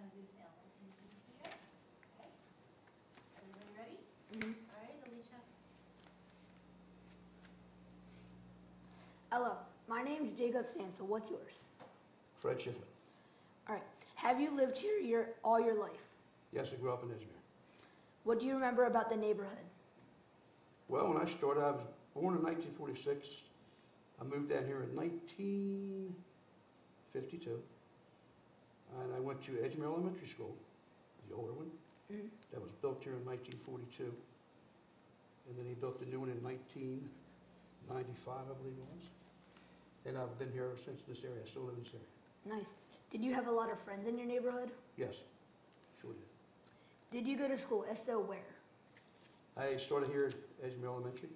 to do sample. Can you see this here? Okay. Everybody ready? Mm-hmm. All right, Alicia. Hello, my name's Jacob Sansel. What's yours? Fred Shiflett. All right. Have you lived here all your life? Yes, I grew up in Izmir. What do you remember about the neighborhood? Well, when I started, I was born in 1946. I moved down here in 1952. And I went to Izmir Elementary School, the older one. Mm-hmm. That was built here in 1942. And then he built the new one in 1995, I believe it was. And I've been here ever since in this area. I still live in this area. Nice. Did you have a lot of friends in your neighborhood? Yes, sure did. Did you go to school? If so, where? I started here at Izmir Elementary,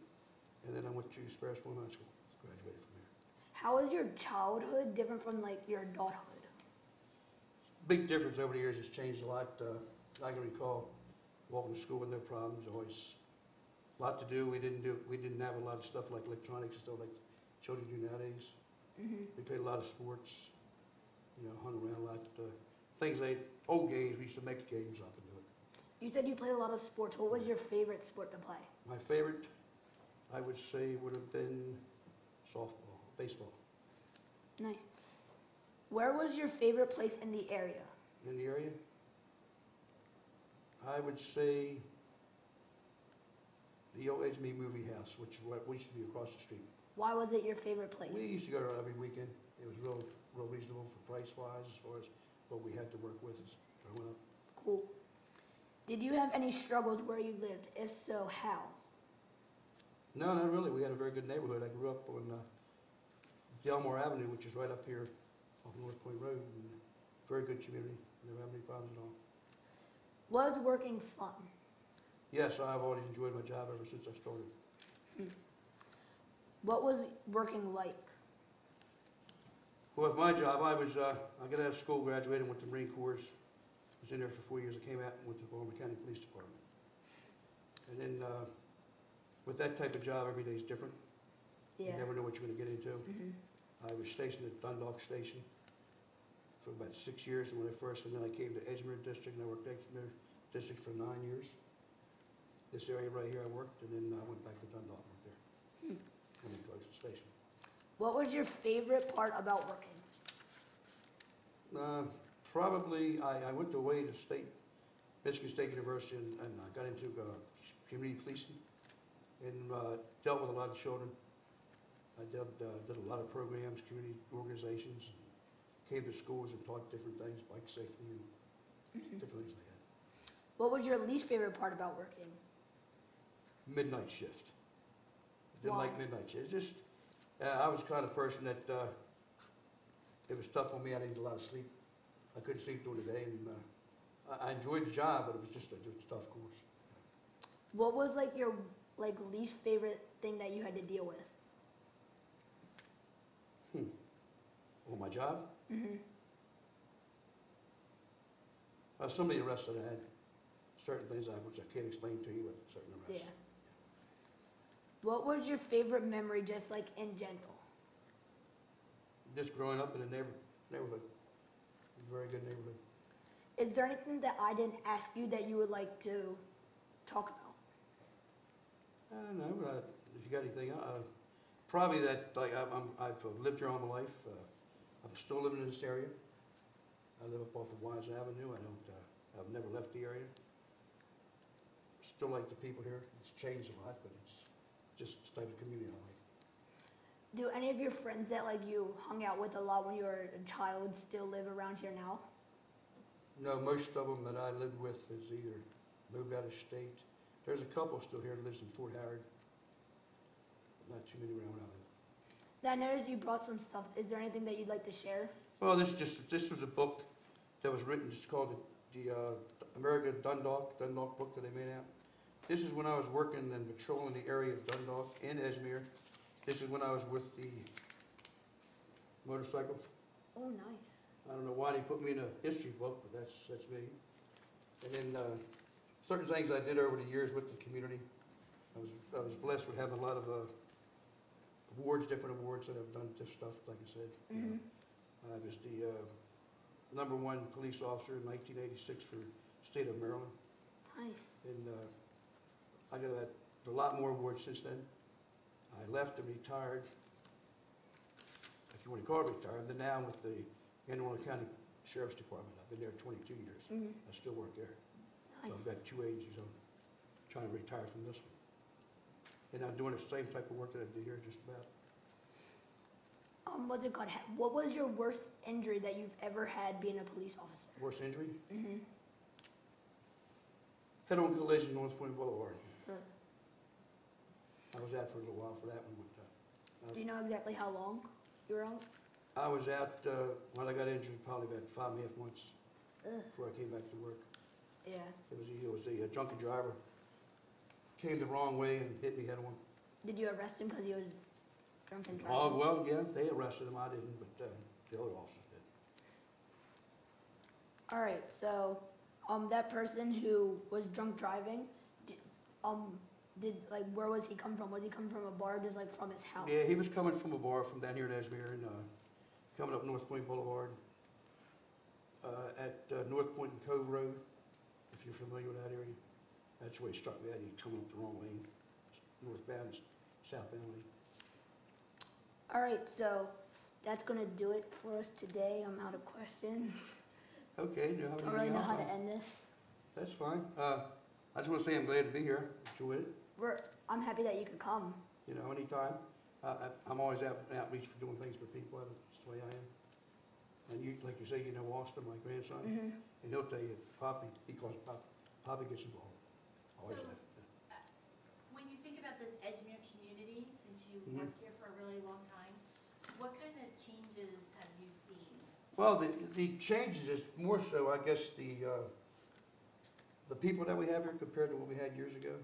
and then I went to Sparrow High School. Graduated from here. How was your childhood different from like your adulthood? Big difference over the years. It's changed a lot. I can recall walking to school with no problems. Always a lot to do. We didn't have a lot of stuff like electronics and stuff like children do nowadays. Mm-hmm. We played a lot of sports. You know, hung around a lot. Old games. We used to make games up and do it. You said you played a lot of sports. What was your favorite sport to play? My favorite, I would say, would have been softball, baseball. Nice. Where was your favorite place in the area? In the area, I would say the old Edgemere Movie House, which is what used to be across the street. Why was it your favorite place? We used to go there every weekend. It was real reasonable for price-wise as far as what we had to work with as growing up. Cool. Did you have any struggles where you lived? If so, how? No, not really. We had a very good neighborhood. I grew up on Delmore Avenue, which is right up here off North Point Road. And very good community. Never had any problems at all. Was working fun? Yes, I've always enjoyed my job ever since I started. What was working like? Well, with my job, I got out of school, graduated, went to the Marine Corps. Was in there for 4 years. I came out and went to the Baltimore County Police Department. And then with that type of job, every day is different. Yeah. You never know what you're going to get into. Mm-hmm. I was stationed at Dundalk Station for about 6 years, and and then I came to Edgemere District, and I worked at Edgemere District for 9 years. This area right here I worked, and then I went back to Dundalk and worked there. And then closed the station. What was your favorite part about working? Probably, I went away to Michigan State University, and I got into community policing and dealt with a lot of children. I did a lot of programs, community organizations, and came to schools and taught different things, bike safety and different things like that. What was your least favorite part about working? Midnight shift. I didn't Why? like midnight shift. It's just, I was the kind of person that it was tough on me. I didn't get a lot of sleep. I couldn't sleep during the day, and I enjoyed the job, but it was just a tough course. What was like your least favorite thing that you had to deal with? On my job? Mm-hmm. Some of the arrests that I had, certain things which I can't explain to you, but certain arrests. Yeah. What was your favorite memory, just like in general? Just growing up in a neighborhood. A very good neighborhood. Is there anything that I didn't ask you that you would like to talk about? No, if you got anything, probably that I've lived here all my life. I'm still living in this area. I live up off of Wise Avenue. I've never left the area. Still like the people here. It's changed a lot, but it's just the type of community I like. Do any of your friends that you hung out with a lot when you were a child still live around here now? No, most of them that I lived with is either moved out of state. There's a couple still here that lives in Fort Howard. But not too many around where I live. I noticed you brought some stuff. Is there anything that you'd like to share? Well, this was a book that was written. It's called the American Dundalk book that they made out. This is when I was working and patrolling the area of Dundalk and Edgemere. This is when I was with the motorcycle. Oh, nice. I don't know why they put me in a history book, but that's me. And then certain things I did over the years with the community. I was blessed with having a lot of awards, different awards that I've done different stuff, like I said. Mm-hmm. I was the #1 police officer in 1986 for the state of Maryland. Nice. And I got a lot more awards since then. I left and retired, if you want to call it retired, but now I'm with the Anne Arundel County Sheriff's Department. I've been there 22 years. Mhm. I still work there. So Nice. I've got 2 agencies. I'm trying to retire from this one. And I'm doing the same type of work that I did here, just about. What's it called? What was your worst injury that you've ever had being a police officer? Worst injury? Mm-hmm. Head-on collision, North Point Boulevard. Sure. I was out for a little while for that one, but Do you know exactly how long you were on? I was out, when I got injured, probably about 5.5 months Ugh. before I came back to work. Yeah. It was a junkie driver. Came the wrong way and hit me head-on. Did you arrest him because he was drunk and driving? Oh, well, yeah, they arrested him. I didn't, but the other officers did. All right, so that person who was drunk driving, where was he come from? Was he coming from a bar, just like from his house? Yeah, he was coming from a bar from down here in Esmere and coming up North Point Boulevard at North Point and Cove Road, if you're familiar with that area. That's where he struck me at. He coming up the wrong lane, northbound, southbound lane. All right, so that's gonna do it for us today. I'm out of questions. Okay, do you have Don't really anything know else? how to end this. That's fine. I just want to say I'm glad to be here. Enjoyed it. I'm happy that you could come. You know, anytime. I'm always outreach for doing things for people. That's the way I am. And you, like you say, you know Austin, my grandson, Mm-hmm. and he'll tell you, Poppy, he calls Poppy, Poppy gets involved. Always So- have. When you think about this Edgemere community, since you Mhm. worked here for a really long time, what kind of changes have you seen? Well, the changes is more so, I guess, the people that we have here compared to what we had years ago.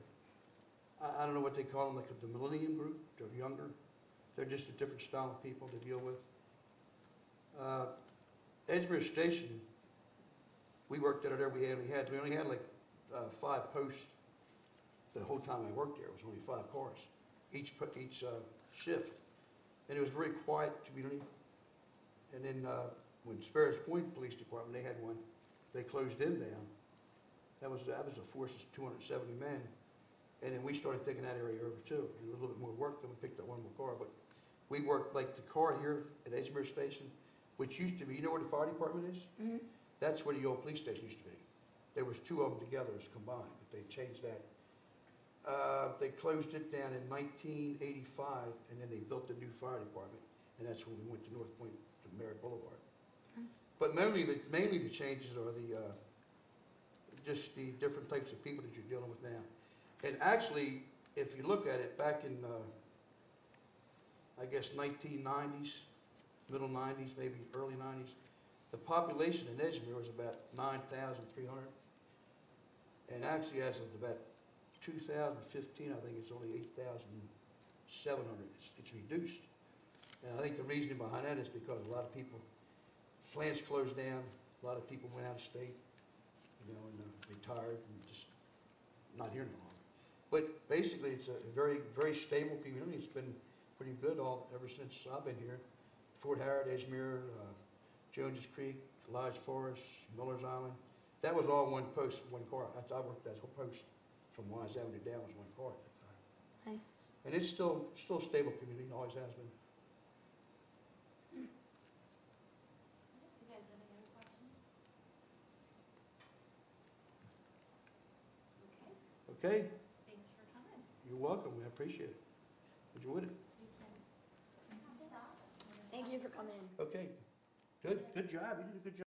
I don't know what they call them, like the millennium group. They're younger. They're just a different style of people to deal with. Edgemere Station, we worked at it there. We only had like 5 posts. The whole time I worked there, it was only 5 cars, each shift, and it was a very quiet community. And then when Sparrows Point Police Department, they had one, they closed them down. That was a force of 270 men, and then we started taking that area over too. And a little bit more work, then we picked up one more car. But we worked like the car here at Edgemere Station, which used to be, you know where the fire department is? Mm-hmm. That's where the old police station used to be. There was 2 of them together as combined, but they changed that. They closed it down in 1985, and then they built the new fire department, and that's when we went to North Point, to Merritt Boulevard. Nice. But mainly the changes are just the different types of people that you're dealing with now. And actually, if you look at it, back in, I guess, 1990s, middle 90s, maybe early 90s, the population in Edgemere was about 9,300. And actually, as of about 2015, I think it's only 8,700. It's reduced. And I think the reasoning behind that is because a lot of people, plants closed down, a lot of people went out of state, you know, and retired and just not here no longer. But basically, it's a very, very stable community. It's been pretty good ever since I've been here. Fort Howard, Edgemere, Jones's Creek, Lodge Forest, Miller's Island. That was all one post, one car. I worked that whole post from Wise Avenue down was one car at that time. Nice. And it's still a stable community, always has been. Do you guys have any other questions? Okay, Okay, thanks for coming. you're welcome. I appreciate it. Enjoyed it. You can stop. Thank you for coming in. Okay, good job. You did a good job.